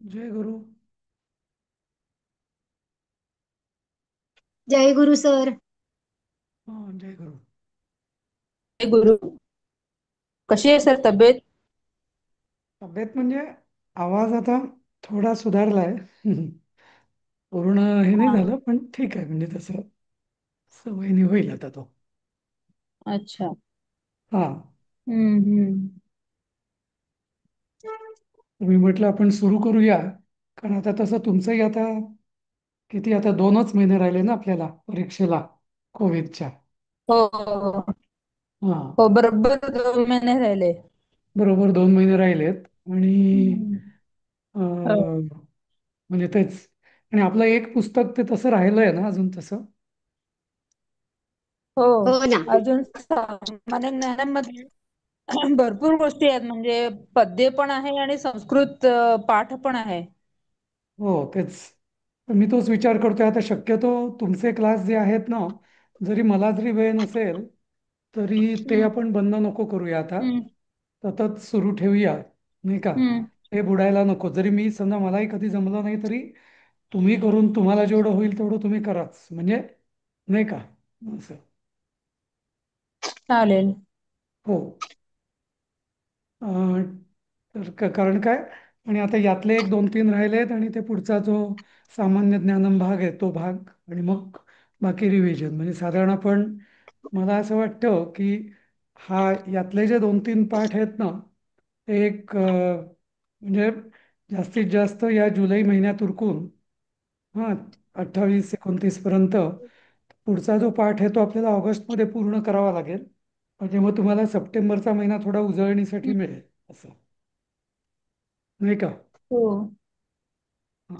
जय गुरु. जय गुरु sir. हा, जय गुरु. जय गुरु. कशी आहे सर तब्येत? तब्येत म्हणजे आवाज आता थोडा सुधारलाय. पूर्ण हे नाही हा. झालं, पण ठीक आहे. म्हणजे तसं सवयीने होईल आता तो. अच्छा. हा. हम्म. मी म्हटलं आपण सुरू करूया. कारण आता तसं तुमचंही आता किती, आता 2च महिने राहिले ना आपल्याला परीक्षेला, कोविडच्या. हो हो हा. हो, बरोबर 2 महिने राहिले. बरोबर 2 महिने राहिलेत. आणि हम्म. हो. म्हणजे तेच. आणि आपलं एक पुस्तक ते तसं राहिलंय ना अजून तसं. हो. हो ना. अजून सामान्य ज्ञानामध्ये भरपूर गोष्टी आहेत, म्हणजे पद्य पण आहे आणि संस्कृत पाठ पण आहे. हो, तेच. तर मी तोच विचार करतोय आता. शक्यतो तुमचे क्लास जे आहेत ना, जरी वेळ नसेल तरी ते हम्म. आपण बंद नको करूया आता. हम्म. सतत सुरू ठेवूया, नाही का? हम्म. ते बुडायला नको. जरी मी समजा मलाही कधी जमलं नाही तरी तुम्ही करून, तुम्हाला जेवढं होईल तेवढं तुम्ही कराच, म्हणजे नाही का? असं. चालेल. हो. तर कारण काय, आणि आता यातले एक दोन तीन राहिलेत, आणि ते पुढचा जो सामान्य ज्ञानम भाग आहे तो भाग, आणि मग बाकी रिव्हिजन. म्हणजे साधारण आपण, मला असं वाटतं की हा, यातले जे 2-3 पाठ आहेत ना, ते एक म्हणजे जास्तीत जास्त या जुलै महिन्यात उरकून, हा, 28-29 पर्यंत पुढचा जो पाठ आहे तो आपल्याला ऑगस्टमध्ये पूर्ण करावा लागेल. म्हणजे मग तुम्हाला सप्टेंबरचा महिना थोडा उजळणीसाठी हम्म. मिळेल, असं, नाही का? हो हा.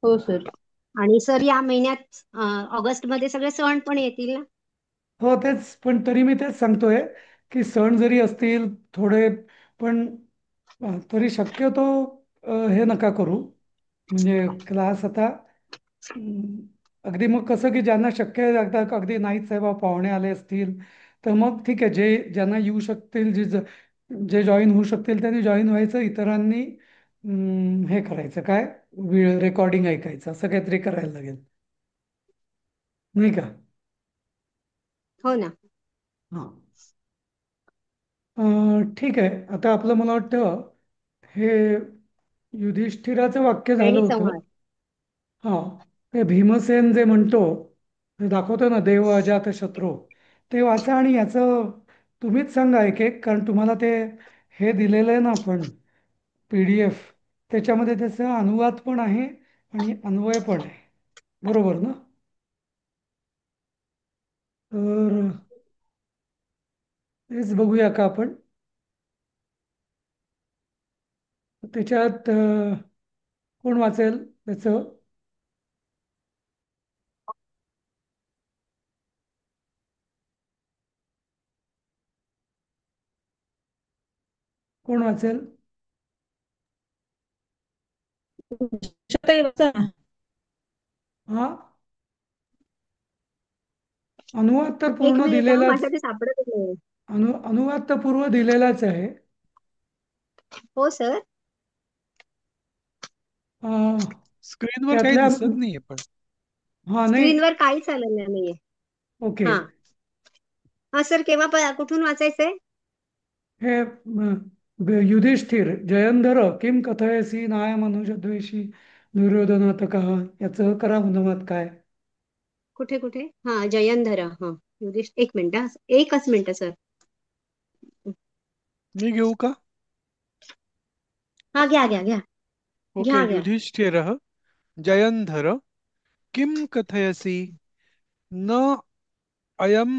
हो सर. आणि सर या महिन्यात ऑगस्ट मध्ये सगळे सण पण येतील ना? हो, तेच. पण तरी मी तेच सांगतोय की सण जरी असतील थोडे, पण तरी शक्यतो हे नका करू. म्हणजे क्लास आता, अगदी मग कसं की ज्यांना शक्य आहे, अगदी नाहीच आहे बा, पाहुणे आले असतील तर मग ठीक आहे. ज्यांना येऊ शकतील, जे जॉईन होऊ शकतील त्यांनी जॉईन व्हायचं. इतरांनी हे करायचं काय, रेकॉर्डिंग ऐकायचं, असं काहीतरी करायला लागेल, नाही का? हो ना. हा. ठीक आहे. आता आपलं, मला वाटतं हे युधिष्ठिराचं वाक्य झालं होतं. परिसंवाद. हा. ते भीमसेन जे म्हणतो, ते दाखवतो ना, देव अजात शत्रू. ते वाचा, आणि याचं तुम्हीच सांगा एक एक, कारण तुम्हाला ते हे दिलेलं आहे ना आपण, PDF. त्याच्यामध्ये त्याचा अनुवाद पण आहे आणि अन्वय पण आहे, बरोबर ना? तर तेच बघूया का आपण. त्याच्यात कोण वाचेल त्याचं? कोण वाचेल? ताई वाचा ना. हा. अनुवाद तर एक पूर्ण मिनिट हा, दिलेलाच. माझ्या ते सापडतच नाही. अनुवाद तर पूर्व दिलेलाच आहे. हो सर. अं, स्क्रीनवर काही त्यातल्या, दिसत नाहीये पण. हा, नाही. स्क्रीनवर काहीच आलेलं नाहीये. ओके. हा. हा सर, कुठून वाचायचंय? हे युधिष्ठिर जयंधर किम कथयसी नाय मनुजद्वेषी दुर्योधनातकः, याचं करा अनुवाद काय? कुठे कुठे? हा, जयंधर. हा. एक मिनिट हा. एकच मिनिट सर. मी घेऊ का? हा, घ्या घ्या घ्या. ओके. घ्या घ्या. युधिष्ठिरः जयंधर किं कथयसि न अयम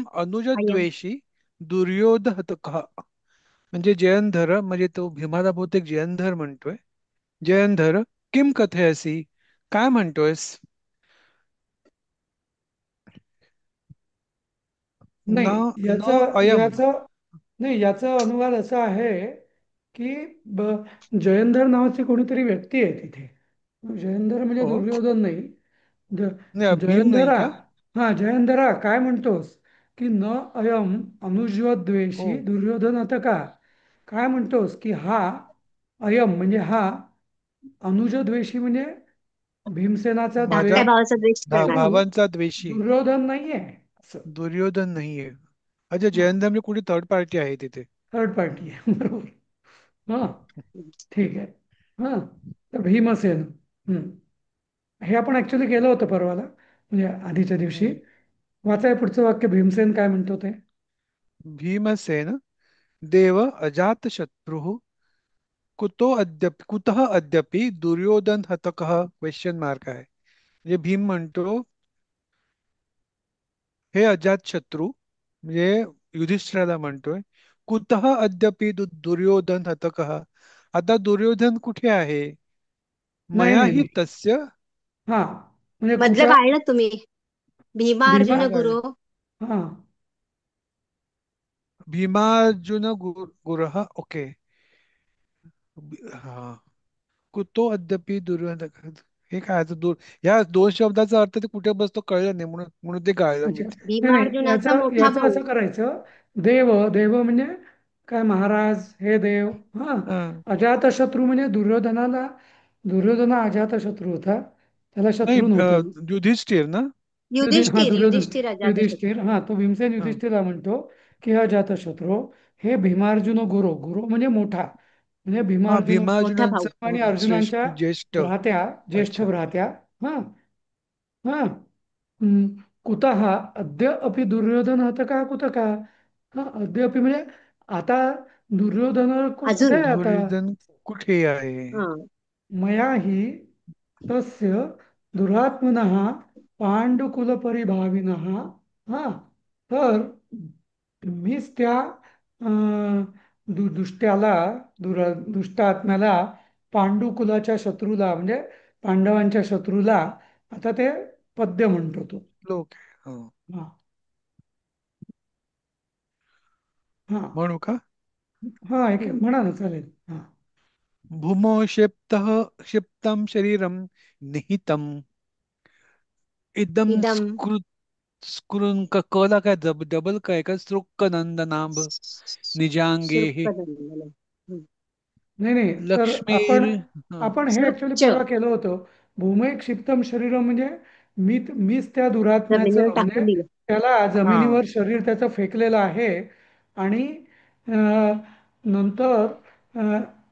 आयम. अनुजद्वेषी दुर्योधतकः. म्हणजे जयंधर, म्हणजे तो भीमाला बहुतेक जयंधर म्हणतोय. जयंधर किम कथयसि, काय म्हणतोयस? न नाही, न अयम. याचा अनुवाद असा आहे की जयंधर नावाची कोणीतरी व्यक्ती आहे तिथे. जयंधर म्हणजे हो, दुर्योधन नाही. नाही भीम नाही जयंधरा. का? हा, जयंधरा काय म्हणतोस की न अयम हो. अनुज्वद्वेषी दुर्योधन आता का, काय म्हणतोस की हा, अयम म्हणजे हा, अनुज द्वेषी म्हणजे भीमसेनाचा माझ्या धाकट्या द्वेष. भावाचा द्वेष करणारा. भावांचा द्वेषी दुर्योधन नाहीये असं. दुर्योधन नाहीये. अच्छा, हा, जयंत म्हणजे कुठे थर्ड पार्टी आहे तिथे. थर्ड पार्टी आहे. बरोबर. हा, ठीक आहे. हा, तर भीमसेन. हम्म. हे आपण ऍक्च्युली केलं होतं परवाला, म्हणजे आधीच्या दिवशी. हम्म. वाचाय पुढचं वाक्य, भीमसेन काय म्हणतो ते. भीमसेन देव अजातशत्रुः कुतः अद्यापि दुर्योधन हतकः क्वेश्चन मार्क आहे. म्हणजे भीम म्हणतो, हे अजात शत्रू म्हणजे युधिष्ठिराला म्हणतोय, कुतः अद्यापि दुर्योधन हतकः. आता दुर्योधन कुठे आहे? नाही मया नाही हि नाही. तस्य. हा, म्हणजे मधलं कुठं. गाळलं तुम्ही. भीमा भीमा. अर्जुन कुठलं गाणं? गुरु. हा, भीमार्जुन गुरः. ओके. हा. कुतो अद्यापि दुर्योधन. हे काय आता या दोन शब्दाचा अर्थ ते कुठे बसतो कळलं नाही, म्हणून म्हणून ते गाळलं अच्छा. मी ते. नाही नाही, भीमार्जुनाचा याचं मोठा याचं भाऊ. असं करायचं. देव देव म्हणजे काय, महाराज, हे देव. हा, हा. अजातशत्रू म्हणजे दुर्योधनाला, दुर्योधन अजातशत्रू होता, त्याला नाही, शत्रू नव्हते. युधिष्ठिर ना. हा, युधिष्ठिर दुर्योधन. युधिष्ठिर अजातशत्रू. युधिष्ठिर. हा, तो भीमसेन हा. युधिष्ठिरला म्हणतो की हा अजातशत्रू, हे भीमार्जुन गुरु. गुरु म्हणजे मोठा, म्हणजे हा, भीमार्जुन मोठा भाऊ. भीमार्जुनांचा आणि श्रेष्ठ अर्जुनांच्या ज्येष्ठ. भ्रात्या, ज्येष्ठ अच्छा. भ्रात्या. हा. हा. कुतः अद्य अपि दुर्योधन होतं का, कुठं का. हा, अद्य अपि म्हणजे आता दुर्योधन कुठे अजून. आहे आता. दुर्योधन कुठे आहे? हा. मया हि तस्य दुरात्मनः पांडुकुलपरिभाविनः. हा, तर मीच त्या दुष्ट्याला, दुष्टात्म्याला, पांडुकुलाच्या शत्रूला म्हणजे पांडवांच्या शत्रूला आता ते पद्य म्हणतो तो. लोक आहे. हो. हा. हा. म्हणू का? हा, एक हम्म. म्हणा ना, चालेल. हा. भूमौ क्षिप्तं शरीरं निहितं इदं इदम स्कृन् कला काय डबल काय का सृक्क नंदनाभ निजांगे हे सुरुपदंडलम. नाही नाही, तर आपण लक्ष्मीर. हा. आपण हे ऍक्च्युली सृच्च. परवा केलं होतं. भूमे क्षिप्तम शरीरम म्हणजे मीच त्या जमिनीवर दुरात्म्याचं, म्हणजे टाकून दिलं. त्याला हा. जमिनीवर शरीर त्याचं फेकलेलं आहे. आणि नंतर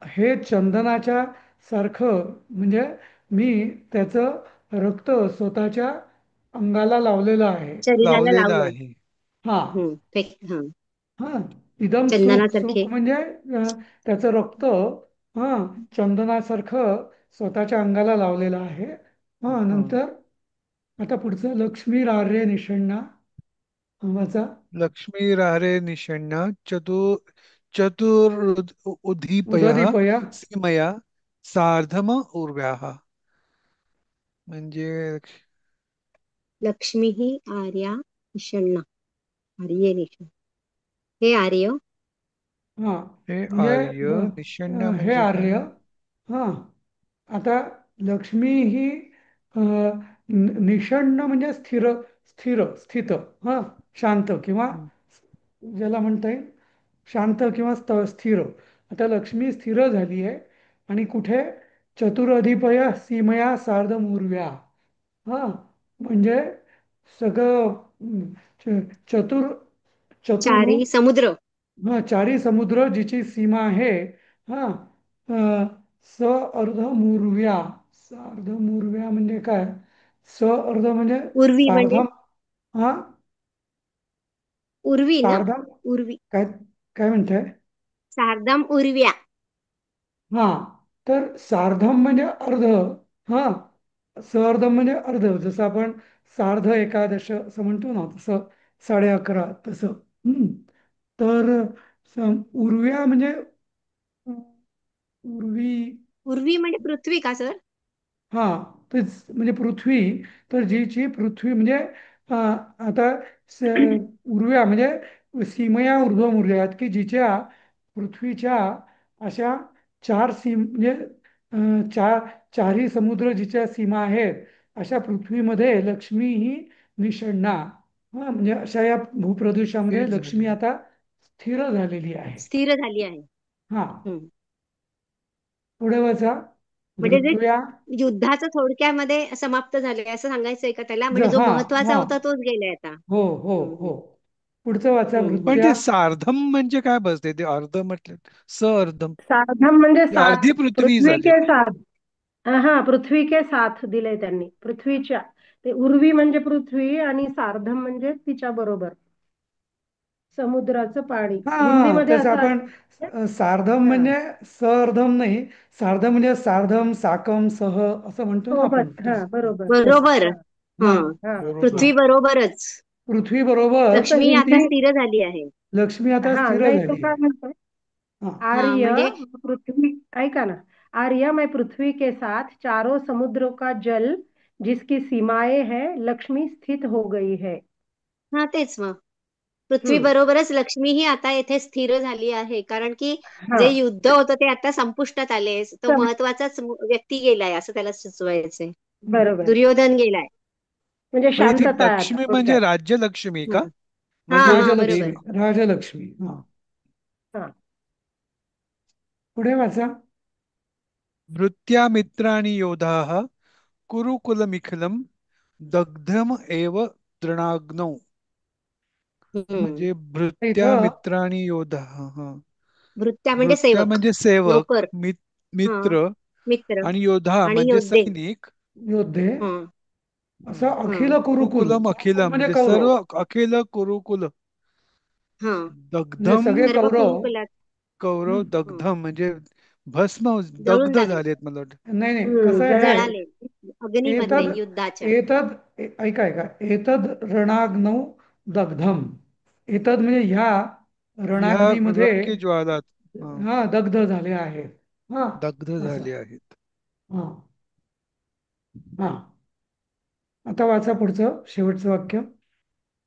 हे चंदनाच्या सारखं, म्हणजे मी त्याचं रक्त स्वतःच्या अंगाला लावलेलं आहे. शरीराला लावलेला लावलंय. आहे. हा. हा. हा, इदम सुख. चंदनासारखे. सुख म्हणजे त्याचं रक्त, हा, चंदनासारखं स्वतःच्या अंगाला लावलेलं आहे. हा, हा. नंतर आता पुढचं, लक्ष्मी रारे निषण्णा वाचा. लक्ष्मीरारे निषण्ण चतुरुधीपयः उददीपया. सीमया सार्धम उर्व्याः. म्हणजे लक्ष्मी ही आर्या निषण्णा. आर्य निषण्ण. हे आर्य. हा, हे म्हणजे आर्य निषण्ण हे म्हणजे काय? आर्य. हा, आता लक्ष्मी ही निषण्ण म्हणजे स्थिर, स्थिर स्थित. हा, शांत किंवा हम्म. ज्याला म्हणता येईल शांत किंवा स्थिर. आता लक्ष्मी स्थिर झाली आहे. आणि कुठे, चतुरधिपय सीमया सार्धमूर्व्या. हा, म्हणजे सगळं चतुर, चारी चतुर्भुज. समुद्र. हा, चारी समुद्र जिची सीमा आहे. हा, स अर्धमूर्व्या. अर्धमूर्व्या म्हणजे काय. अर्ध म्हणजे उर्वी म्हणजे. सार्धम. हा, उर्वी ना. सार्धम. उर्वी. काय, काय म्हणताय. सार्धम उर्व्या. हा, तर सार्धम म्हणजे अर्ध. हा, अर्धम म्हणजे अर्ध. जसं आपण सार्ध एकादश असं म्हणतो ना, तसं 11:30 तसं. तर उर्व्या म्हणजे उर्वी. उर्वी म्हणजे पृथ्वी का सर? हा, तेच म्हणजे पृथ्वी. तर जीची पृथ्वी म्हणजे आता स- उर्व्या म्हणजे सीमया ऊर्ध्वमूर्यात, की जिच्या पृथ्वीच्या अशा चार म्हणजे चारही समुद्र जिच्या सीमा आहेत, अशा पृथ्वीमध्ये लक्ष्मी ही निषण्णा. हा, म्हणजे अशा या भूप्रदेशामध्ये स्थिर लक्ष्मी झाले. आता स्थिर झालेली आहे. स्थिर झाली आहे. हा, हम्म. पुढे वाचा. म्हणजे जे धृत्व्या युद्धाचं थोडक्यामध्ये समाप्त झालंय असं सांगायचंय का त्याला? म्हणजे जो हा महत्वाचा हा होता तोच गेलाय आता. हो हो हो. पुढचं वाचा. पण वृत्त्या. ते सार्धम म्हणजे काय बसते ते अर्ध म्हटलं स अर्धम साधम म्हणजे ती साथ. अर्धी पृथ्वी पृथ्वी झाली. के साथ. हा, पृथ्वी के साथ दिलंय त्यांनी पृथ्वीच्या. ते उर्वी म्हणजे पृथ्वी आणि सार्धम म्हणजे तिच्या बरोबर समुद्राचं पाणी. हा हिंदीमध्ये तसं असं आपण आहे. सार्धम हा, म्हणजे सर्धम नाही. सार्धम म्हणजे सार्धम साकम सह असं म्हणतो ना आपण सोबत. हा, बरोबर. तसं. बरोबर. हा, हा हं. हा, बरोबर. हा. पृथ्वी बरोबरच. पृथ्वी बरोबर तर लक्ष्मी आता हिंदी स्थिर झाली आहे. लक्ष्मी आता हा. स्थिर नाही, तो झाली काय आहे. म्हणतो? हा हा आर्य म्हणजे पृथ्वी, ऐका ना, आर्य मैं पृथ्वी के साथ चारों समुद्रों का जल जिसकी सीमाएं है लक्ष्मी स्थित हो गई है. हा तेच मग. पृथ्वी हम्म. बरोबरच लक्ष्मी ही आता येथे स्थिर झाली आहे. कारण की हा, जे युद्ध होतं ते आता संपुष्टात आले. तो चल, महत्वाचाच व्यक्ती गेलाय असं त्याला सुचवायचंय. बरोबर. दुर्योधन गेलाय. म्हणजे म्हणजे ती शांतता आहे आता लक्ष्मी म्हणजे थोडक्यात. राज्यलक्ष्मी का? हं. हा म्हणजे हा राजलक्ष्मी बरोबर. ती राजलक्ष्मी. हा. हा. पुढे वाचा. भृत्या मित्राणि योधाः कुरुकुलमिखिलं दग्धम एव तृणाग्नौ. हम्म. म्हणजे भृत्या इथं मित्राणि योधा. हा. भृत्या म्हणजे भृत्या सेवक, म्हणजे सेवक, नोकर. हा, मित्र मित्र आणि योद्धा आणि म्हणजे योद्धे. सैनिक. योद्धे. हं, असं हं, अखिल कुरुकुल. कुरुकुलम कुरुकुल अखिलम म्हणजे म्हणजे कौरव. सर्व अखिल कुरुकुल हं. म्हणजे दग्धम. सगळे सर्व कौरव. कुरुकुलात. कौरव हं. दग्धम म्हणजे भस्म जळून दग्ध लागले. झालेत मला वाटतं. नाही नाही कसं आहे. जळाले अग्नीमध्ये एतद युद्धाच्या. एतद ऐका ऐका. एतद रणाग्नौ दग्धम. एतद म्हणजे ह्या ह्या रणाग्नीमध्ये रण की ज्वालात हा, हा दग्ध झाले आहेत. हा दग्ध असं. झाले आहेत. हा हा. आता वाचा पुढचं शेवटचं वाक्य.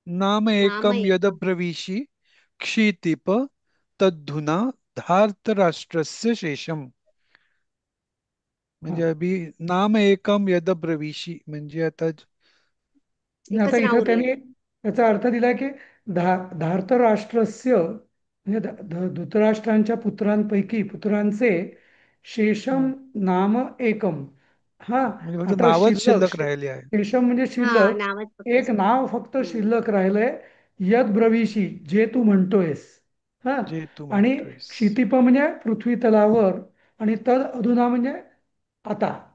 नाम नाम एकम एकम. यदब्रवीषि क्षितिप तद्धुना धार्तराष्ट्रस्य शेषम. हा म्हणजे अभि नाम एकम यदब्रवीषि म्हणजे आता आणि आता एकच नाव इथं उरलंय. त्यांनी त्याचा अर्थ दिला की धार्तराष्ट्रस्य म्हणजे धृतराष्ट्रांच्या पुत्रांचे शेषम म्हणजे नाम एकम. हा. फक्त आता नावच शिल्लक शिल्लक राहिले आहे. शेषम म्हणजे हा शिल्लक. नावच फक्त एक नाव फक्त हं. शिल्लक राहिलंय. यद ब्रवीशी जे तू म्हणतोयस. हा. जे तू आणि म्हणतोयस. क्षितिप म्हणजे पृथ्वी तलावर. आणि तद अधुना म्हणजे आता.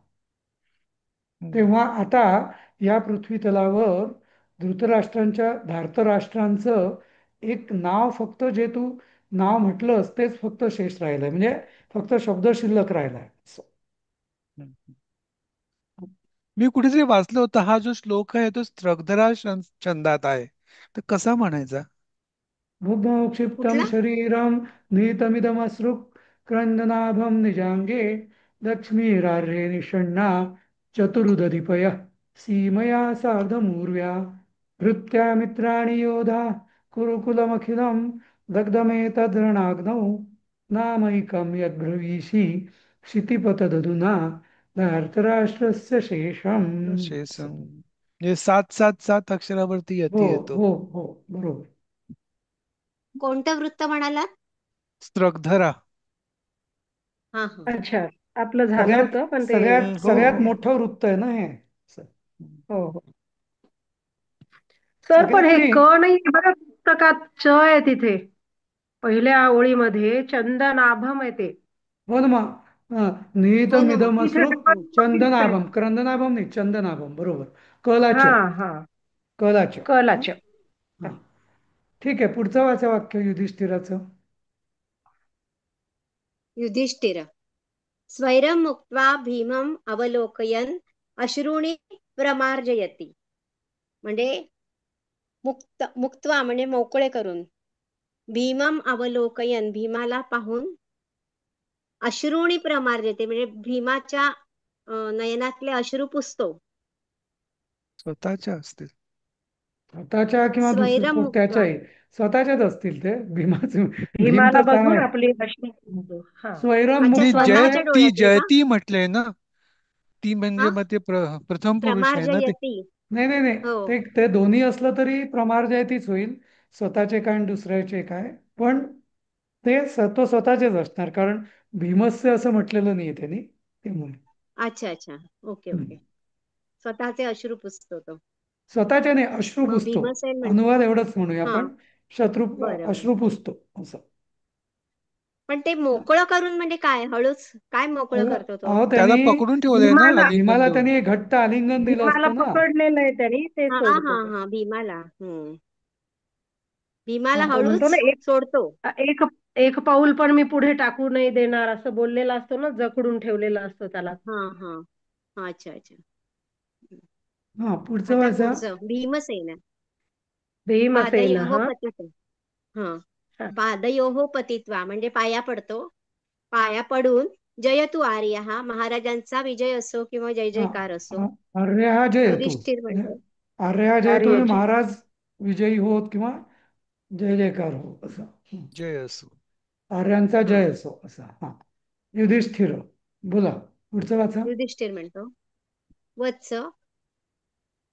हम्म. तेव्हा आता या पृथ्वी तलावर धार्तराष्ट्रांचं एक नाव फक्त जे तू नाव म्हटलंस तेच फक्त शेष राहिलंय. म्हणजे फक्त शब्द शिल्लक राहिलाय असं. मी कुठेतरी वाचलं होतं हा जो श्लोक आहे तो स्त्रग्धरा छंदात आहे. तर कसा म्हणायचा? क्षिप्तम कुठला? शरीरम नीतमिदमसृक् क्रंदनाभम निजांगे लक्ष्मीरार्हे निषण्णा चतुरुदधिपय सीमया सार्धमूर्व्या भृत्या मित्राणि योधा कुरुकुलमखिलं दग्धमेतद्रणाग्नौ नामैकं यद्ब्रवीषि क्षितिपतदधुना धार्तराष्ट्रस्य शेषम्. शेषम म्हणजे सात सात सात अक्षरावरती हो यती येतो. हो हो बरोबर. कोणतं वृत्त म्हणालात? स्त्रग्धरा. हा हा. अच्छा, आपलं झालं सगळ्यात होतं पण ते. सगळ्यात हो सगळ्यात हो मोठं वृत्त आहे ना हे असं. हो हो. सर, पण सगळ्यात हे नाही. क नाही बरं, पुस्तकात च आहे तिथे पहिल्या ओळीमध्ये चंदनाभम आहे ते. हो ना मग. हो ना मग. तिथे निहितमिदमसृक् डबल दिसतंय. चंदनाभम. क्रंदनाभम नाही चंदनाभम बरोबर. कलाच. हा हा. कलाच. कलाच. हा. ठीक आहे. पुढचं वाचा वाक्य युधिष्ठिराचं. युधिष्ठिर स्वैरं मुक्त्वा भीमम् अवलोकयन् अश्रूणि प्रमार्जयति. म्हणजे मुक्त्वा म्हणजे मोकळे करून. भीमम अवलोकयन भीमाला पाहून. अश्रूणि प्रमार्जयते म्हणजे भीमाच्या नयनातले अश्रू पुसतो. स्वतःच्या असतील. स्वतःच्या किंवा दुसऱ्या स्वैरम मुक्त्वा. त्याच्याही स्वतःच्याच असतील ते. भीम भीमाला तर बघून चांगला. आपली अशी. हा. स्वैरम अच्छा, ती मुक्त्वा जय स्वतःच्या म्हणजे ती डोळ्यातले का? जयती म्हटलंय ना. ती हा. म्हणजे मग ते प्रथम पुरुष आहे ना ते. प्रमार्जयती. नाही नाही नाही. हो. ते ते दोन्ही असलं तरी प्रमार्जयतीच होईल. स्वतःचे काय आणि दुसऱ्याचे काय. पण ते तो स्वतःचेच असणार कारण भीमस्य असं म्हटलेलं नाहीये त्यांनी ते म्हणून. अच्छा अच्छा. ओके हम्म. ओके. स्वतःचे अश्रू पुसतो तो. स्वतःच्या नाही, अश्रू मग पुसतो. भीमसेन म्हण अनुवाद एवढंच म्हणूया हा. आपण. शत्रू बरं बरं. अश्रू पुसतो असं. पण ते मोकळं करून म्हणजे काय? हळूच काय मोकळं अहो करतो तो? अहो, त्याला त्यांनी पकडून ठेवलंय ना भीमाला आलिंगन भीमाला देऊन. त्यांनी घट्ट आलिंगन दिलं भीमाला असतं ना. पकडलेलं आहे त्यांनी, ते हा सोडतो हा तो. हा. भीमाला. भीमाला तो म्हणतो हळूच ना, सोडतो. एक एक पाऊल पण मी पुढे टाकू नाही देणार, असं बोललेला असतो ना, जखडून ठेवलेला असतो त्याला. हा हा. हा, अच्छा अच्छा. हा, पुढचं आता वाचा. पुढचं भीमसेन. भीमसेन पादयोः हा. पतित्वा. हा. हा. पादयोः पतित्वा म्हणजे पाया पडतो. पाया पडून जयतु आर्यः, महाराजांचा विजय असो किंवा जय हा, जयकार असो. आर्य हा जय येतो. युधिष्ठिर म्हणतो. आर्य हा जय येतो म्हणजे आर्याचे. महाराज विजयी होत किंवा जय जयकार हो असं. जय असो. आर्यांचा हा. जय असो असा. हा. युधिष्ठिर. बोला पुढचं वाचा. युधिष्ठिर म्हणतो, वत्स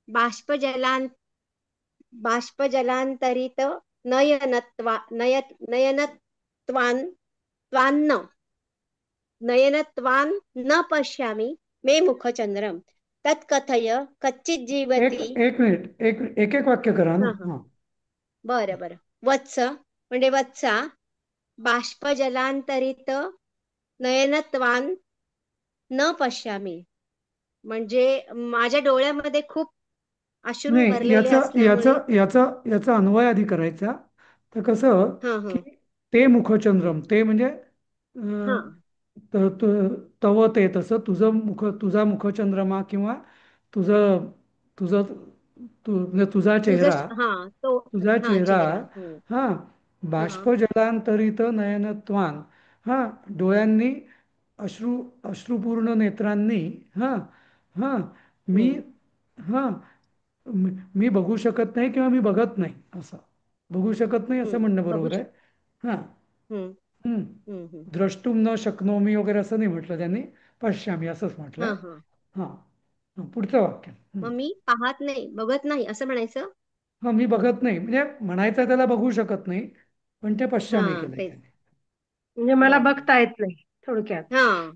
बाष्पजलां बाष्पजलांतरित नयनत्वान् त्वान्न नयनत्वान् न पश्यामि मे मुखचंद्रम तत्कथय कच्चित् एक जीवति. एक मिनिट, एक एक एक वाक्य करा ना. हा हा. हा. बरं बरं. वत्स म्हणजे वत्सा बाष्पजलांतरित नयनत्वान् न पश्यामी म्हणजे माझ्या डोळ्यामध्ये खूप अश्रू नाही, भरलेले असल्यामुळे. याचा अन्वय आधी करायचा. तर कसं हा हा की ते मुखचंद्रम, ते म्हणजे हा. तव ते तसं तुझा मुखचंद्रमा किंवा तुझं तुझं म्हणजे तुझा तुझं चेहरा. हा तो. तुझा हा चेहरा. चेहरा. हा. हा. बाष्पजलांतरित नयनत्वान. हा. डोळ्यांनी अश्रुपूर्ण नेत्रांनी. हा. हा. मी हम्म हा मी बघू शकत नाही किंवा मी बघत नाही असं. बघू शकत नाही असं म्हणणं बघू बरोबर आहे. शकतो. हा. हम्म हम्म. हम्म. द्रष्टुम न शक्नोमी वगैरे असं नाही म्हटलं त्यांनी. पश्यामी असंच म्हटलंय. हा हा. हा. हा, पुढचं वाक्य. मग मी पाहत नाही, बघत नाही असं म्हणायचं. हा, मी बघत नाही म्हणजे म्हणायचं त्याला बघू शकत नाही, पण ते हा पश्यामी केलंय तेच. त्याने. म्हणजे मला बरं बरं. बघता येत नाही थोडक्यात. हा.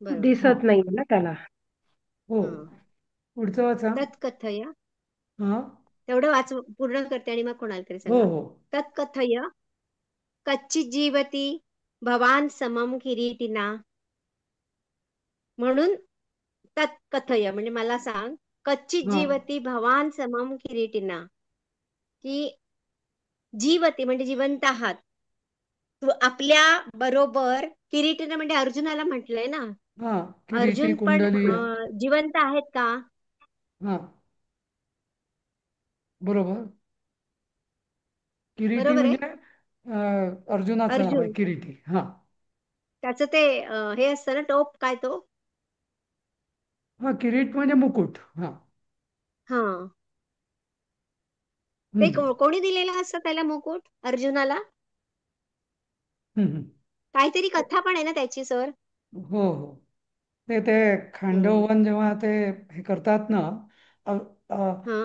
बरोबर. हा. दिसत नाही ना त्याला. हो. हा. पुढचं वाचा. तत्कथय. हा. तेवढं वाच पूर्ण करते आणि मग कोणाला तरी हो सांगा. हो. तत्कथय कच्चित् जीवति भवान समम किरीटिना. म्हणून तत्कथय म्हणजे मला सांग, कच्चित् हा. जीवति भवान समम किरीटिना, की जीवती म्हणजे जिवंत आहात तू आपल्या बरोबर. किरीटिना म्हणजे अर्जुनाला म्हटलंय ना. हा. किरीटी अर्जुन पण कुंडली. जिवंत आहेत का? हा, बरोबर. किरीटी बरोबर आहे. म्हणजे अर्जुनाचं नाव आहे अर्जुन किरीटी. हा. त्याचं ते हे असतं ना टोप काय तो. हा, किरीट म्हणजे मुकुट. हा. हा. ते हम्म. कोणी दिलेलं असतं त्याला मुकुट अर्जुनाला? हम्म. हम्म. काहीतरी कथा पण आहे ना त्याची सर. हो हो. ते हम्म. खांडवन जेव्हा ते हे करतात ना. अ- अ- हा.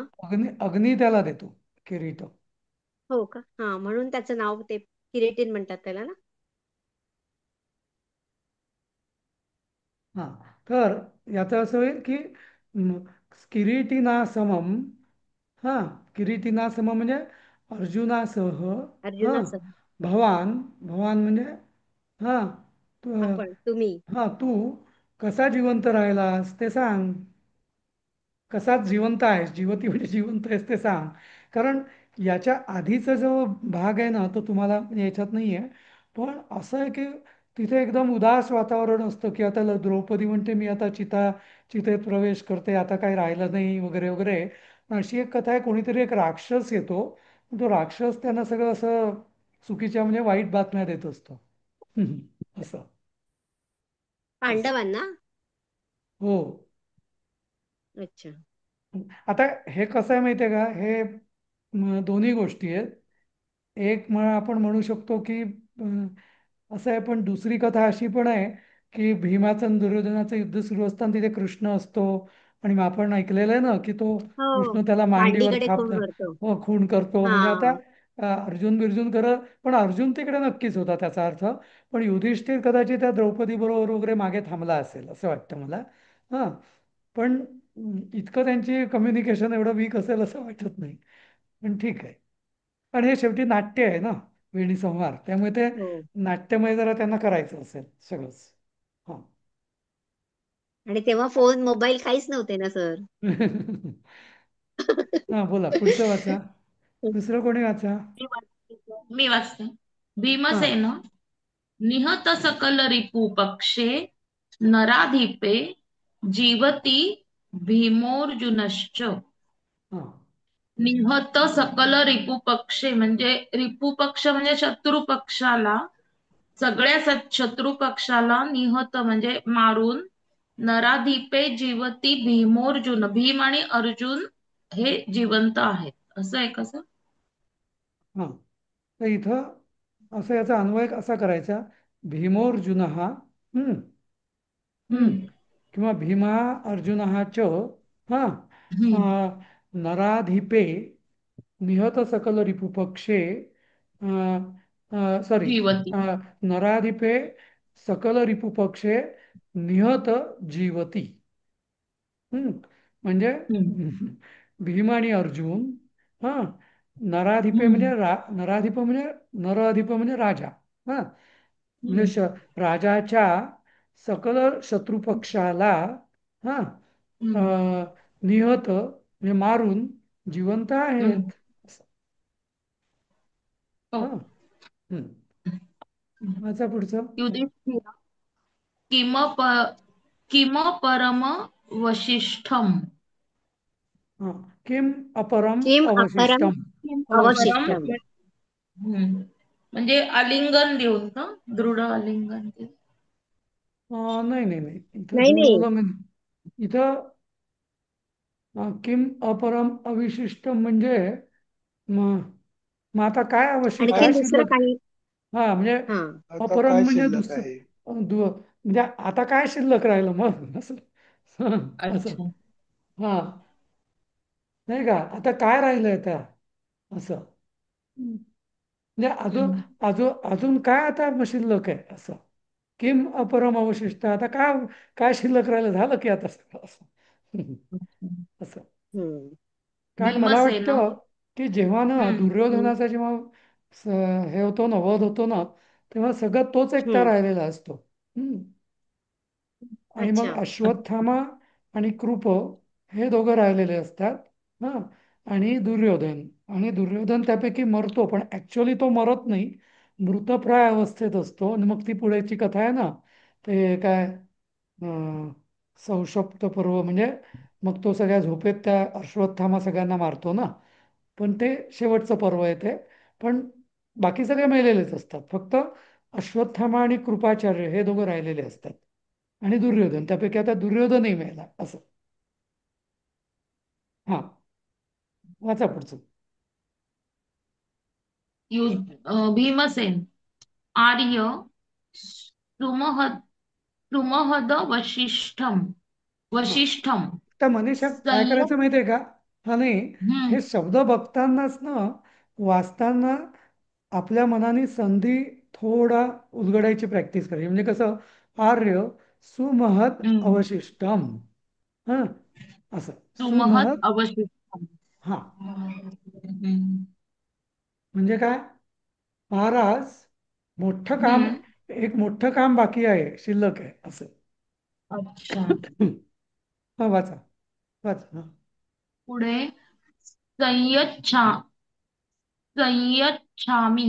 अग्नी त्याला देतो किरीट. हो का? हा, म्हणून त्याचं नाव ते किरीटिन म्हणतात त्याला ना. हा. तर याचं असं होईल की किरीटिना समम. हा. किरीटिना समम म्हणजे अर्जुनासह. हा. अर्जुनासह. भवान. भवान म्हणजे हा. आपण तुम्ही. हा, तू कसा जिवंत राहिलास ते सांग. कसा जिवंत आहेस, जीवती म्हणजे जिवंत आहेस ते सांग. कारण याच्या आधीचा जो भाग आहे ना, तो तुम्हाला म्हणजे याच्यात नाही आहे. पण असं आहे की तिथे एकदम उदास वातावरण असतं की आता द्रौपदी म्हणते मी आता चितेत प्रवेश करते, आता काही राहिलं नाही वगैरे वगैरे. अशी एक कथा आहे. कोणीतरी एक राक्षस येतो. तो राक्षस त्यांना सगळं असं चुकीच्या म्हणजे वाईट बातम्या देत असतो. असं. असं. पांडवांना. हो. अच्छा. आता हे कसं आहे माहिती आहे का, हे दोन्ही गोष्टी आहेत. एक आपण म्हणू शकतो की असं आहे, पण दुसरी कथा अशी पण आहे की भीमाचं आणि दुर्योधनाचं युद्ध सुरू असताना तिथे कृष्ण असतो. आणि मग आपण ऐकलेलं आहे ना की तो हो. कृष्ण त्याला मांडीवर मांडीकडे खून थापला. करतो. हो, खून करतो. हा. म्हणजे आता अर्जुन बिर्जुन करत, पण अर्जुन तिकडे नक्कीच होता त्याचा अर्थ. पण युधिष्ठिर कदाचित त्या द्रौपदी बरोबर वगैरे मागे थांबला असेल असं वाटतं मला. हा. पण इतकं त्यांची कम्युनिकेशन एवढं वीक असेल असं वाटत नाही. पण ठीक आहे. पण हे शेवटी नाट्य आहे ना, वेणी संवार, त्यामुळे ते हो. नाट्यमय जरा त्यांना करायचं असेल सगळंच. हा. आणि तेव्हा फोन मोबाईल काहीच नव्हते ना सर. हा, बोला पुढचं वाचा. दुसरं कोणी वाचा. मी वाचते. हा. भीमसेन निहत सकल रिपू पक्षे नराधिपे जीवती भीमोर्जुनश्च. हा. निहत सकल रिपू पक्षे म्हणजे रिपू पक्ष म्हणजे शत्रू पक्षाला, सगळ्या शत्रू पक्षाला निहत म्हणजे मारून, नराधिपे जीवती भीमोर्जुन, भीम आणि अर्जुन हे जिवंत आहेत, असं आहे कसं. हा. तर इथं असं याचा अन्वय असा करायचा, भीमोर्जुन हा. हम्म. हम्म. हम्म किंवा भीमा अर्जुन च. हा. हम्म नराधिपे निहत सकल रिपुपक्षे. सॉरी. जीवती. नराधिपे सकल रिपुपक्षे निहत जीवती. म्हणजे हम्म भीम आणि अर्जुन. हा. नराधिपे हम्म म्हणजे नराधिप म्हणजे नराधिप म्हणजे राजा. हा. म्हणजे हम्म राजाच्या सकल शत्रुपक्षाला. हा. हम्म अ, निहत म्हणजे मारून जिवंत हम्म आहेत. हो. हा. हम्म. वाचा पुढचं. युधिष्ठिर किम प किम परम वशिष्ठम. हा. किम अपरम किम अपरम अवशिष्टम. किम अपरम अवशिष्टम. अवशिष्टम. म्हणजे आलिंगन देऊन का, दृढ आलिंगन देऊन. नाही नाही नाही, इथं नाही दृढ नाही. उल्लंघन. इथं किम अपरम अविशिष्टम म्हणजे मग मग आता काय अवशिष्ट काय आणखीन दुसरं शिल्लक. काही. हा, म्हणजे हा. आता अपरम काय म्हणजे शिल्लक दुसरं. आहे? म्हणजे आता काय शिल्लक राहिलं मग असं. असं. अच्छा. हा. नाही का, आता काय राहिलंय त्या असं. म्हणजे अजून हम्म अजून अजून काय आता शिल्लक आहे असं. किम अपरम अवशिष्ट, आता काय काय शिल्लक राहिलं, झालं की आता सगळं असं. असं. हम्म. कारण मला भीमसेन. वाटतं की जेव्हा ना हम्म दुर्योधनाचा जेव्हा हे होतो ना, वध होतो ना, तेव्हा सगळं तोच एकटा हम्म. राहिलेला असतो. हम्म. आणि मग अच्छा. अश्वत्थामा आणि कृप हे दोघं राहिलेले असतात. हा. आणि दुर्योधन त्यापैकी मरतो, पण ऍक्च्युअली तो मरत नाही, मृतप्राय अवस्थेत असतो. आणि मग ती पुढेची कथा आहे ना, ते काय संक्षिप्त पर्व, म्हणजे मग तो सगळ्या झोपेत त्या अश्वत्थामा सगळ्यांना मारतो ना. पण ते शेवटचं पर्व आहे ते. पण बाकी सगळे मेलेलेच असतात, फक्त अश्वत्थामा आणि कृपाचार्य हे दोघं राहिलेले असतात. आणि दुर्योधन, त्यापैकी आता दुर्योधनही मेला असं. हा. वाचा पुढचं. भीमसेन आर्य सुमहद सुमहद वशिष्ठम हा. वशिष्ठम. तर मनीषा काय संयम. करायचं माहितीये का. हा, नाही, हम्म हे शब्द बघतानाच ना, वाचताना आपल्या मनाने संधी थोडा उलगडायची प्रॅक्टिस करायची. म्हणजे कसं, आर्य सुमहत हम्म अवशिष्टम. हा. असं. सुमहद सुमहत. अवशिष्टम. हा. हम्म म्हणजे काय, महाराज मोठं काम, हम्म. एक मोठं काम बाकी आहे, शिल्लक आहे असं. अच्छा. हा, वाचा वाचा. हा. पुढे संयच्छा संयच्छामी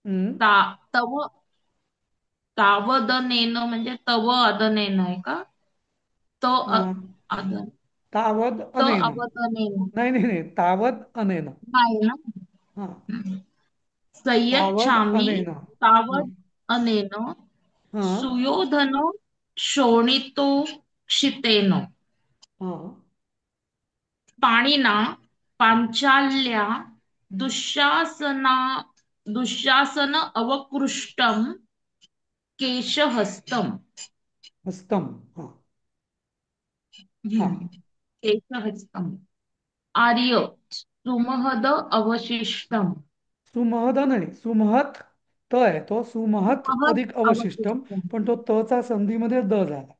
हम्म. ता तव तावदनेन म्हणजे तव अदनेन आहे का, तो अं, अदन, तावद तो अनेन. अवदनेन नाही नाही नाही, तावद अनेन. नाही ना. हा. तावद संयच्छामी अनेन. तावद अनेन हा. सुयोधन शोणितो क्षितेन हा. पाणिना पांचाल्या दुःशासना दुःशासन अवकृष्टम केशहस्तम. हस्तम. हा. हा. केशहस्तम. आर्य सुमहद अवशिष्टम. सुमहद नाही, सुमहत त आहे तो, सुमहत सुमहद अधिक अवशिष्टम. अवशिष्टम. पण तो तचा संधीमध्ये द झाला.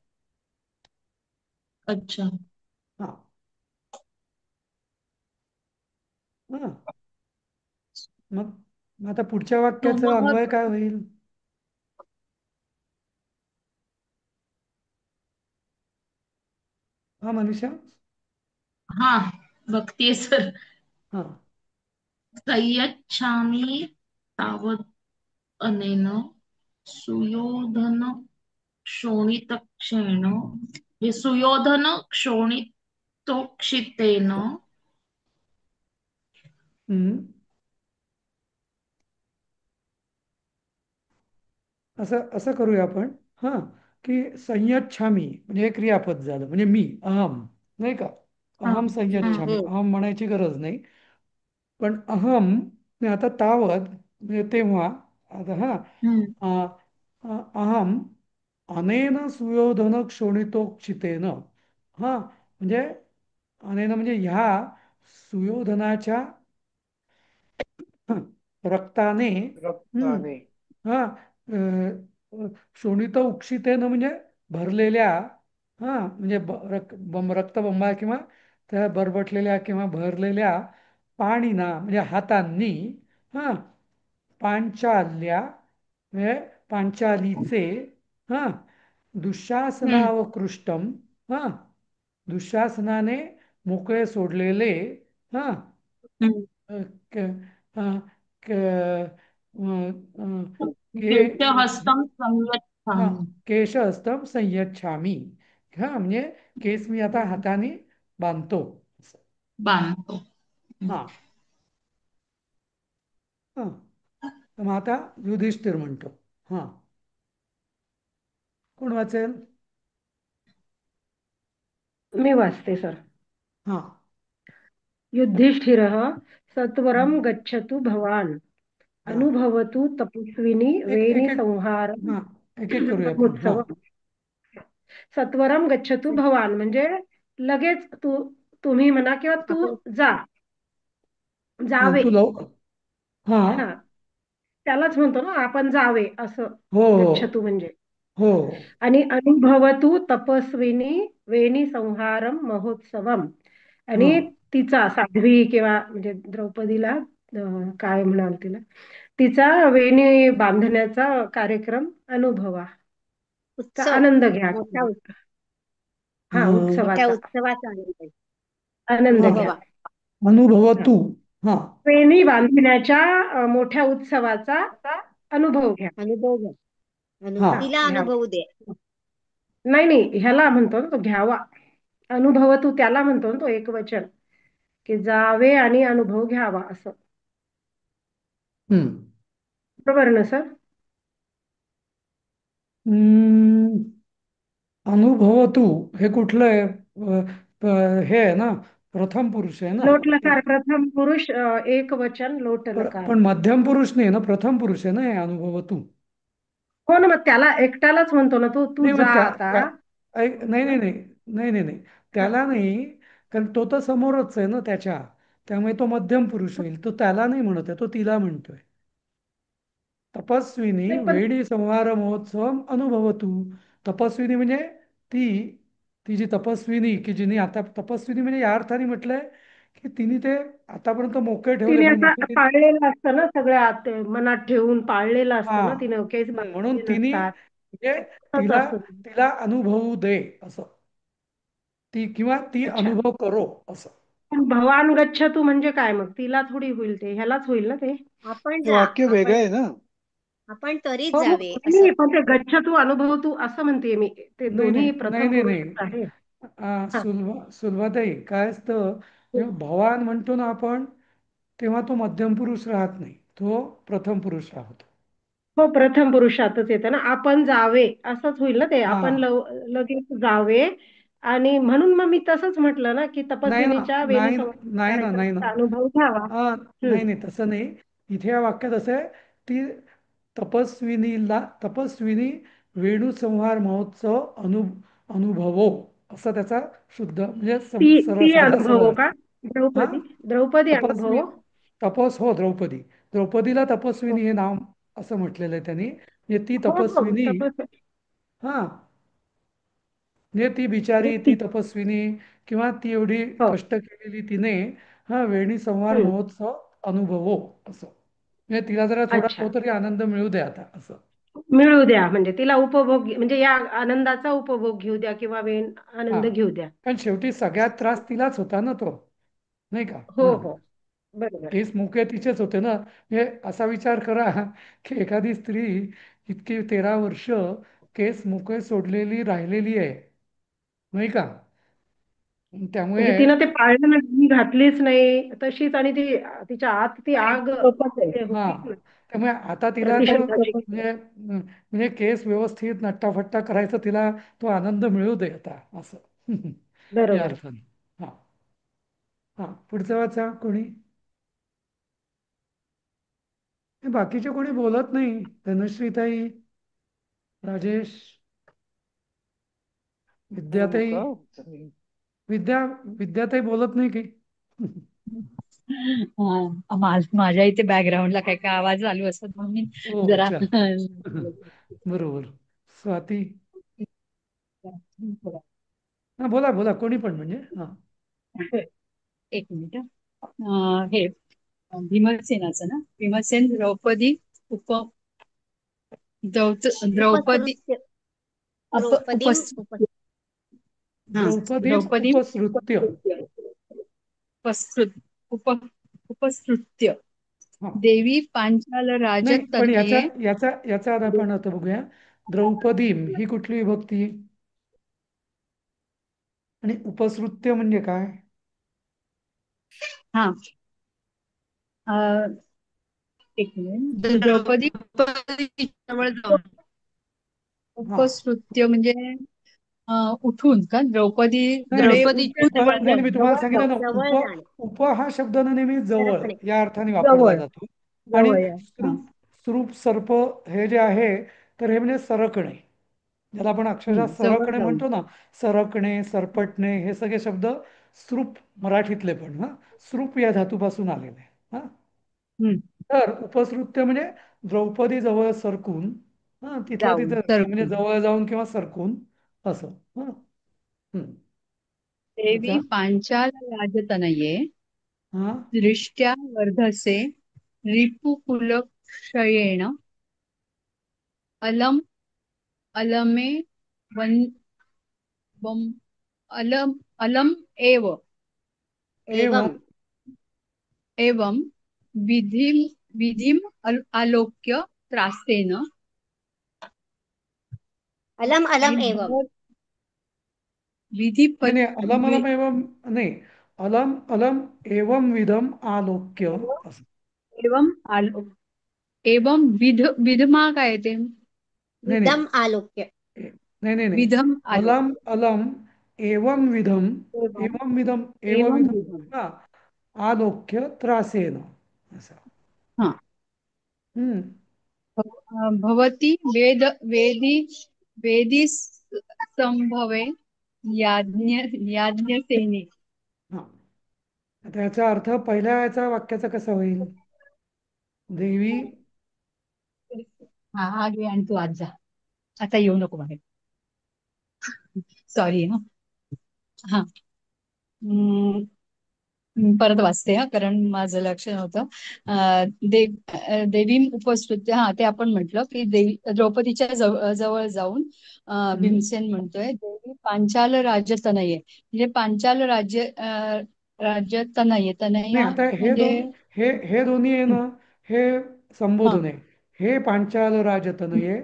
अच्छा. हा. हा. मग आता पुढच्या वाक्याचा अन्वय सुमहत. काय होईल? हा मनीषा. हा, बघतीये सर. हा. संयच्छामि तावत् अनेन सुयोधन क्षोणितक्षेण, हे सुयोधन क्षोणितोक्षितेन. हम्म. असं असं करूया आपण. हा. की संयच्छामी म्हणजे हे क्रियापद झालं, म्हणजे मी, अहम, नाही का? हा. अहम हम्म. संयच्छामी, हम्म. अहम म्हणायची गरज नाही. पण अहम मी आता तावत म्हणजे तेव्हा. आता हा. हम्म. अ, अहम अनेन सुयोधन क्षोणितोक्षितेन. हा म्हणजे अनेन म्हणजे ह्या सुयोधनाच्या रक्ताने. रक्ताने. हा. शोणित उक्षितेनं म्हणजे भरलेल्या. हा म्हणजे रक्तबंबा किंवा त्या बरबटलेल्या किंवा भरलेल्या पाणीना म्हणजे हातांनी. हा. पांचाल्या म्हणजे पांचालीचे. हा. हम्म. दुःशासनावकृष्टम. हा. दुःशासनाने मोकळे सोडलेले. हा. हम्म. अ, क, अ, क, अ, अ, के केशहस्तं हा. संयच्छामि. केशहस्तं संयच्छामी. हा म्हणजे केस मी आता हम्म. हाताने बांधतो. बांधतो. हा. हा. तर मग आता युधिष्ठिर म्हणतो. हा. कोण वाचेल? मी वाचते सर. हा. युधिष्ठिरः सत्वरं गच्छतु भवान्, हा. अनुभवतु तपस्विनी एक वेणी एक एक संहार हा. एक एक करूया आपण. हा. महोत्सव. सत्वरम गच्छतु भवान म्हणजे लगेच तुम्ही म्हणा किंवा तू आपण जा, हा, जावे. तू हा. हा, त्यालाच म्हणतो ना आपण जावे असं. हो गच्छतु म्हणजे. हो आणि अनुभवतु तपस्विनी वेणी संहारम महोत्सवम. हो. आणि तिचा साध्वी किंवा म्हणजे द्रौपदीला काय म्हणाल तिला, तिचा वेणी बांधण्याचा कार्यक्रम अनुभवा, चा उत्सव, आनंद घ्या. मोठा हा, मोठ्या उत्सवाचा उत्सवाचा आनंद आहे. आनंद हा. घ्या. अनुभवा. अनुभव हा. तू. हा. वेणी बांधण्याच्या मोठ्या उत्सवाचा अनुभव घ्या. अनुभव घ्या. हा. तिला घ्यावा. अनुभवू दे. नाही नाही, ह्याला म्हणतो ना तो घ्यावा. अनुभव तू त्याला म्हणतो ना तो एकवचन, की जावे आणि अनुभव घ्यावा असं. हम्म. बरोबर ना सर? हम्म. अनुभव तू हे कुठलं आहे? हे आहे ना, प्रथम पुरुष आहे ना. लोट लकार प्रथम पुरुष, एक वचन लोट लकार. पण मध्यम पुरुष नाही ना, प्रथम पुरुष आहे ना हे अनुभव तू. हो ना, मग त्याला एकट्यालाच म्हणतो ना तू तू नाही जा मग आता. नाही नाही हं? नाही नाही नाही नाही. हं. त्याला नाही. कारण तो तर समोरच आहे ना त्याच्या. त्यामुळे तो मध्यम पुरुष होईल. तो त्याला नाही म्हणत आहे, तो तिला म्हणतोय. तपस्विनी नाही पण वेणी संहार महोत्सव अनुभवतु. तपस्विनी म्हणजे ती ती जी तपस्विनी की जिने आता तपस्विनी म्हणजे या अर्थाने म्हटलंय की तिने ते आतापर्यंत मोकळे ठेवले तिने पण आता नको ते. पाळलेलं असतं ना, सगळ्यात मनात ठेवून पाळलेलं हा. असतं ना, तिने केस म्हणून बांधलेले तिने नसतात. म्हणजे तसं तिला असतं. तिला अनुभवू दे असं. ती किंवा ती अच्छा. अनुभव करो असं. पण भवान गच्छतु म्हणजे काय, मग तिला थोडी होईल, ते ह्यालाच होईल ना ते. आपण हे जा. वाक्य वेगळं आपण आहे ना. आपण त्वरित हो मग जावे असं. नाही, पण ते गच्छतु अनुभव तू असं म्हणते मी, ते नाही नाही दोन्ही नाही प्रथम नाही नाही. पुरुषच आहे. हा. सुलभाताई काय असतं, जेव्हा भवान म्हणतो ना आपण तेव्हा तो मध्यम पुरुष राहत नाही, तो प्रथम पुरुष राहतो. हो, प्रथम पुरुषातच येतं ना, आपण जावे असंच होईल ना ते, हा. आपण लगेच जावे. आणि म्हणून मग मी तसंच म्हटलं ना, की नाही ना तपस्विनीच्या वेणी नाही नाही ना नाही ना. कार्यक्रमाचा अनुभव घ्यावा. नाही नाही तसं नाही. इथे या वाक्यात असं आहे, ती तपस्विनी वेणुसंहार महोत्सव अनुभवो असं त्याचा शुद्ध म्हणजे ती सरळ ती साधा सरळ अनुभव अर्थ. का? हा. द्रौपदी द्रौपदी तपस्वी अनुभव. हो द्रौपदी. द्रौपदीला तपस्विनी हे नाव असं म्हटलेलं आहे त्यांनी, म्हणजे ती हो हो, तपस्विनी. तपस. हा. म्हणजे ती बिचारी, ती तपस्विनी किंवा ती एवढी हो. कष्ट केलेली तिने हा वेणी संवार हम्म. महोत्सव अनुभवो असं. म्हणजे तिला जरा थोडा तो अच्छा. तरी आनंद मिळू दे आता असं. मिळू द्या, म्हणजे तिला उपभोग, म्हणजे या आनंदाचा उपभोग घेऊ द्या किंवा हा, आनंद घेऊ द्या. कारण शेवटी सगळ्यात त्रास तिलाच होता ना तो, नाही का? हो हा, हो, बरोबर. केस मुके तिचेच होते ना. म्हणजे असा विचार करा की एखादी स्त्री इतकी 13 वर्ष केस मुके सोडलेली राहिलेली आहे, नाही का? म्हणजे त्यामुळे तिनं ते पाळलं नाही, ती घातलीच नाही तशीच, आणि ती तिच्या आत ती आग सोपच आहे. ते हा, होतीच ना, त्यामुळे आता तिला तो प्रतिशोधाची. म्हणजे केस व्यवस्थित नट्टाफट्टा करायचा, तिला तो आनंद मिळू दे आता असं. या बरोबर. अर्थाने. हा, हा, पुढचा वाचा कोणी. हे बाकीचे कोणी बोलत नाही. धनश्रीताई, राजेश, हो विद्याताई. का? विद्या विद्याताई बोलत नाही की. माझ्या इथे बॅकग्राऊंडला काय काय आवाज चालू असतात म्हणून मी ओ जरा अच्छा. बरोबर. स्वाती. हा, बोला बोला कोणी पण म्हणजे हा. एक मिनिट. हे भीमसेनाचं ना, भीमसेन द्रौपदी उप द्रौपदी उपसृत्य उप द्रौपदीम हा, द्रौपदीम द्रौपदी उपसृत्य. उपस्कृत उप उपसृत्य हा, देवी पांचाल नाही पण याचा राजतनये. याचा याचा आधी आपण आता बघूया. द्रौपदीम ही कुठली विभक्ती आणि उपसृत्य म्हणजे काय? हा, एक मिनिट. द्रौपदी जवळ जाऊन हा, उपसृत्य म्हणजे उठून का नाही नाही, द्रौपदीकडे उठून नाही नाही, मी तुम्हाला जवळ सांगितलं जाऊन ना, जवळ जाणे, उप हा शब्द ना नेहमी जवळ सरकणे. या अर्थाने वापरला जवळ जातो. आणि जवळ हा. स्त्रूप स्त्रूप सर्प हे जे आहे, तर हे म्हणजे सरकणे, ज्याला आपण अक्षरशः जवळ सरकणे जाऊन. म्हणतो ना. सरकणे, सरपटणे हे सगळे शब्द स्त्रूप मराठीतले पण हा स्त्रूप या धातूपासून आलेले हा. हम्म. तर उपसृत्य म्हणजे द्रौपदी जवळ सरकून, हा तिथल्या जाऊन तिथं म्हणजे सरकून. जवळ जाऊन किंवा सरकून असं. हा, हम्म. देवी पुढचा. पांचाल राजतनये हा, दृष्ट्या वर्धसे रिपुकुलक्षयेण अलम अलमे वन वम अलम अलम एवम एवं. एवं विधिम आलोक्य त्रासेन अलम आणि अलम एवम नाही विधिपत नाही, अलम अलम एवं नाही, अलम अलम एवं विधम आलोक्य असं. एवं आलो एवं विधमा काय ते नाही नाही, विदम आलोक्य. नाही नाही नाही, विधम अलम आलोक्य. अलम एवं विधम, एवं एवं विधम एव एवं विधम, विधम हा, आलोक्य त्रासेन असं. हा. हम्म. भवती वेदी वेदी संभवे याज्ञसेने. हा, आता याचा अर्थ पहिल्या याचा वाक्याचा कसा होईल? देवी. हा, हा घे आणि तू आज जा, आता येऊ नको बाहेर. सॉरी हा. हा. हम्म, परत वाचते हा, कारण माझं लक्ष नव्हतं. देवी उपस्थित, हा ते आपण म्हटलं की देवी द्रौपदीच्या जवळ जाऊन हम्म. भीमसेन म्हणतोय देवी पांचाल राज्य तनये, म्हणजे पांचाल राज्य तनये नाही, तनया आता हे म्हणजे दोन, हे दोन्ही आहे ना, हे हा संबोधन आहे. हे पांचाल राजतनये,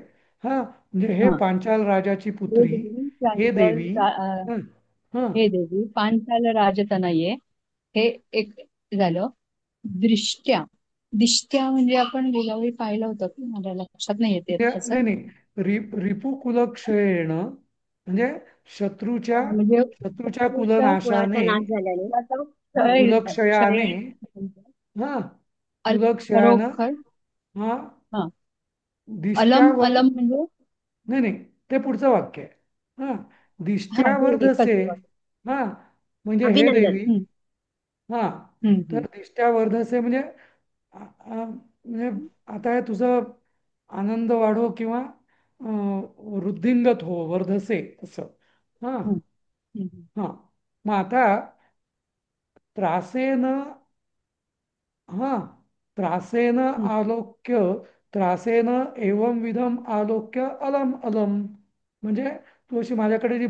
हा म्हणजे हे हा. पांचाल राजाची हे पुत्री, देवी हे देवी. हा, हा, हे देवी पांचाल राजतनये, हे एक झालं. दृष्ट्या दिष्ट्या म्हणजे आपण गेल्यावेळी पाहिलं होतं की माझ्या लक्षात नाही येते त्याचं. नाही नाही, रिपुकुलक्षयेण म्हणजे शत्रूच्या म्हणजे शत्रूच्या शत्रूच्या कुलनाशाने, कुळाचा नाश झाल्याने कुलाचा हा, क्षय कुलक्षयाने, हा, कुलक्षयानं, खरोखर. हा, हा. अलम दिष्ट्यावर. अलम म्हणजे नाही नाही, ते पुढचं वाक्य आहे. हा, हा हे एकच दिष्ट्यावर्धसे, वाक्य. हा म्हणजे हे अभिनंदन. देवी. हम्म, हा, हम्म, तर दिष्ट्यावर्धसे म्हणजे म्हणजे आता हे तुझं आनंद वाढो किंवा वृद्धिंगत हो, वर्धसे असं. हा हं, हं, हा. मग आता त्रासेन, हा, त्रासेन हं. आलोक्य, त्रासेन एवं विधम आलोक्य अलम अलम. म्हणजे तू अशी माझ्याकडे जी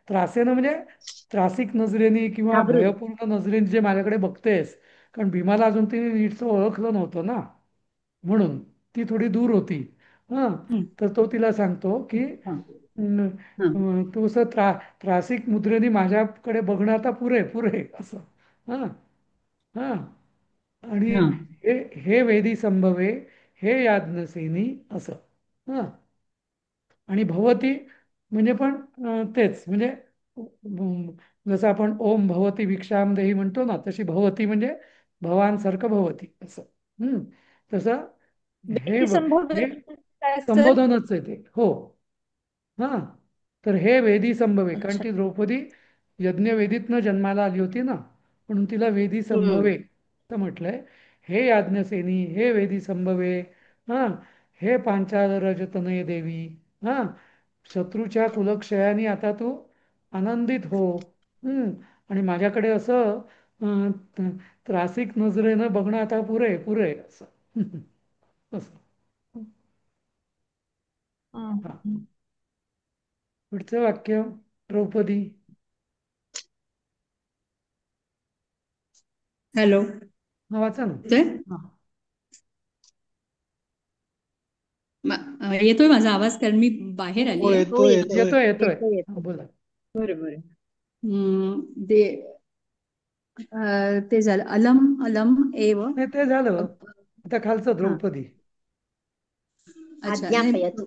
त्रासेनं म्हणजे त्रासिक नजरेने किंवा घाबरून. भयपूर्ण नजरेने जे माझ्याकडे बघतेस, कारण भीमाला अजून ती नीटचं ओळखलं नव्हतं ना, म्हणून ती थोडी दूर होती. हां, हं, तर तो तिला सांगतो की हां, "अं, हां, तू असं त्रासिक मुद्रेने माझ्याकडे बघणं आता पुरे पुरे असं. हां हां. आणि हां, हे हे वेदी संभवे, हे याज्ञसेनी असं. हां. आणि भवती म्हणजे पण तेच म्हणजे जसं आपण ओम भवती भिक्षाम देही म्हणतो ना, तशी भवती म्हणजे भवांसारखं भवती असं. तसं हे व्यक्तिसंभव हे काय सर? संबोधनच आहे ते. हो. हा. तर हे वेदी संभवे, कारण अच्छा. ती द्रौपदी यज्ञवेदीतनं जन्माला आली होती ना, म्हणून तिला वेदी हम्म. संभवे तर म्हटलंय. हे याज्ञसेनी, हे वेदी संभवे, हा, हे पांचाल रजतनय देवी, हा, शत्रूच्या कुलक्षयाने आता तू आनंदित हो. आणि माझ्याकडे असं त्रासिक नजरेनं बघणं आता पुरे पुरे असं. असं. हं, हा. हं. पुढचं वाक्य, द्रौपदी. हॅलो, हा, वाचा ना. येतोय? हा. येतोय माझा आवाज, कारण मी बाहेर हो आली आहे. हो येतोय येतोय. येतोय. येतोय येतोय. येतोय हा, येतोय. बोला. बरं बरं. ते ते झालं अलम अलम एव. नाही, ते झालं. आता खालचं हा, द्रौपदी. अच्छा. नाही, आज्ञापयतु.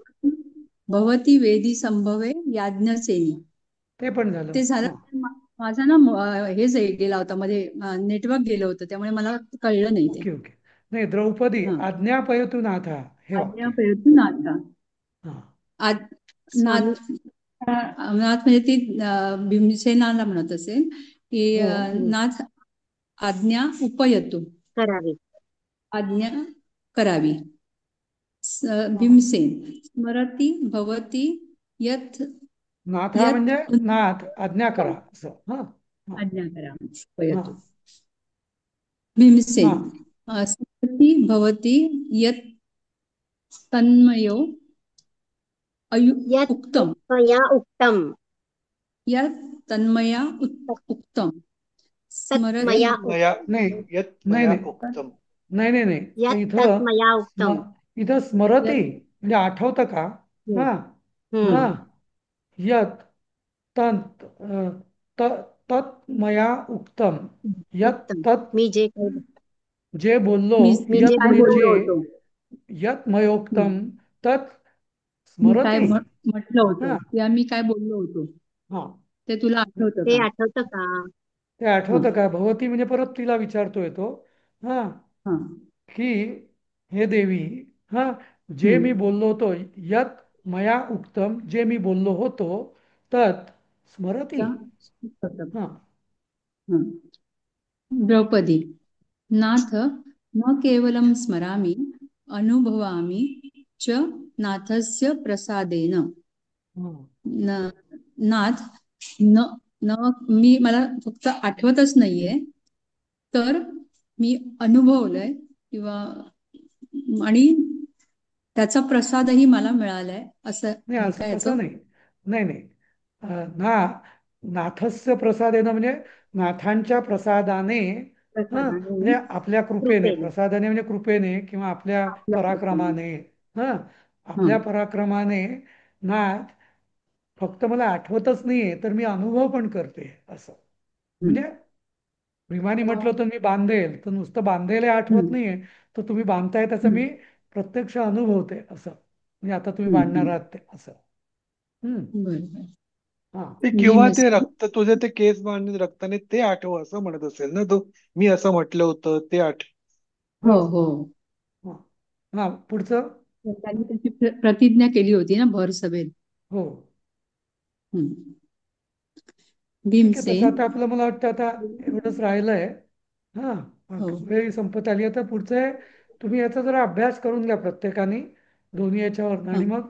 भवती वेदी संभवे याज्ञसेनी, ते पण झालं. ते झालं. हा. माझा ना हेच गेला होता मध्ये, नेटवर्क गेलं होतं, त्यामुळे मला कळलं नाही ते. Okay okay. नाही, द्रौपदी हा, आज्ञापयतु नाथा, हे आज्ञा वाक्य. प्रयत्न नाथा. हा. आज स्वामी. नाथ, नाथ म्हणजे ती भीमसेनाला म्हणत असेल की हो. हम्म. नाथ आज्ञा उपयतु, करावे. आज्ञा करावी. हा. भीमसेन स्मरती भवती यथ नाथा यथ म्हणजे नाथ आज्ञा करा असं. हा. हा. आज्ञा करा हा. उपयतु. हा. भीमसेन स्मरती भवती यत् तन्मयो यत् उक्तम, मया उक्तम. यत् तन्मया उक्तम. तत् स्मरती मया यत् मया नाही यत् नाही मया नाही उक्तम. नाही नाही नाही. तर यत् तत् इथं मया स्म उक्तम. इथं स्मरती यत् म्हणजे आठवतं का? हम्म. हा. हम्म. हा. यत तत् तत् मया उक्तम. यत उत्तम. तत् मी जे काही जे बोललो, मी मी जे यत काय म्हणजे बोललो जे, बोललो होतो. होतो, यत मयोक्तम तत् मी काय स्मरती. म्हटलं होतं, हा. किंवा मी काय बोललो होतो, हा. ते तुला आठवतं ते का? आठवतं का? ते हा, आठवतं का? भवती म्हणजे परत तिला विचारतोय तो. हा. हा. की हे देवी, हा, जे मी हम्म. बोललो होतो, यत मया उक्तम, जे मी बोललो होतो, तत् स्मरती. का? होतं. हा. हा. द्रौपदी नाथ न केवलं स्मरामि अनुभवामि च नाथस्य प्रसादेन. हा. न- नाथ न न मी मला फक्त आठवतच नाहीये, तर मी अनुभवलंय, किंवा आणि त्याचा प्रसादही मला मिळालाय, असं नाही, आहे असं का असं याचं? नाही. नाही नाही. ना नाथस्य प्रसादेनं म्हणजे नाथांच्या प्रसादाने, हा, प्रसादाने. म्हणजे आपल्या कृपेने, कृपेने. प्रसादाने म्हणजे कृपेने किंवा आपल्या आपल्या कृपेने. पराक्रमाने. हा. हा. आपल्या पराक्रमाने नाथ फक्त मला आठवतच नाहीये, तर मी अनुभव पण करते असं. हम्म. म्हणजे भीमानी म्हटलं तर मी बांधेल, तर नुसतं बांधेल हे आठवत हम्म. नाहीये, तर तुम्ही बांधताय त्याचं हम्म. मी प्रत्यक्ष अनुभवते असं. म्हणजे आता तुम्ही हम्म. बांधणार आहात ते असं. हम्म. बरोबर. हा. ते किंवा ते भीमसेन. रक्त, तुझे ते केस बांधून रक्ताने ते आठव असं म्हणत असेल ना तो. मी असं म्हटलं होतं ते आठव. हो. हो हो. हा. हा. पुढचं. तर त्यांनी त्याची प्रतिज्ञा केली होती ना भर सभेत. हो. हम्म. ठीक आहे, तसं भीमसेन. आता आपलं मला वाटतं आता एवढंच राहिलंय. हा. हो. वेळ संपत आली. आता पुढचं आहे, तुम्ही याचा जरा अभ्यास करून घ्या प्रत्येकाने, दोन्ही याच्यावर, हा. आणि मग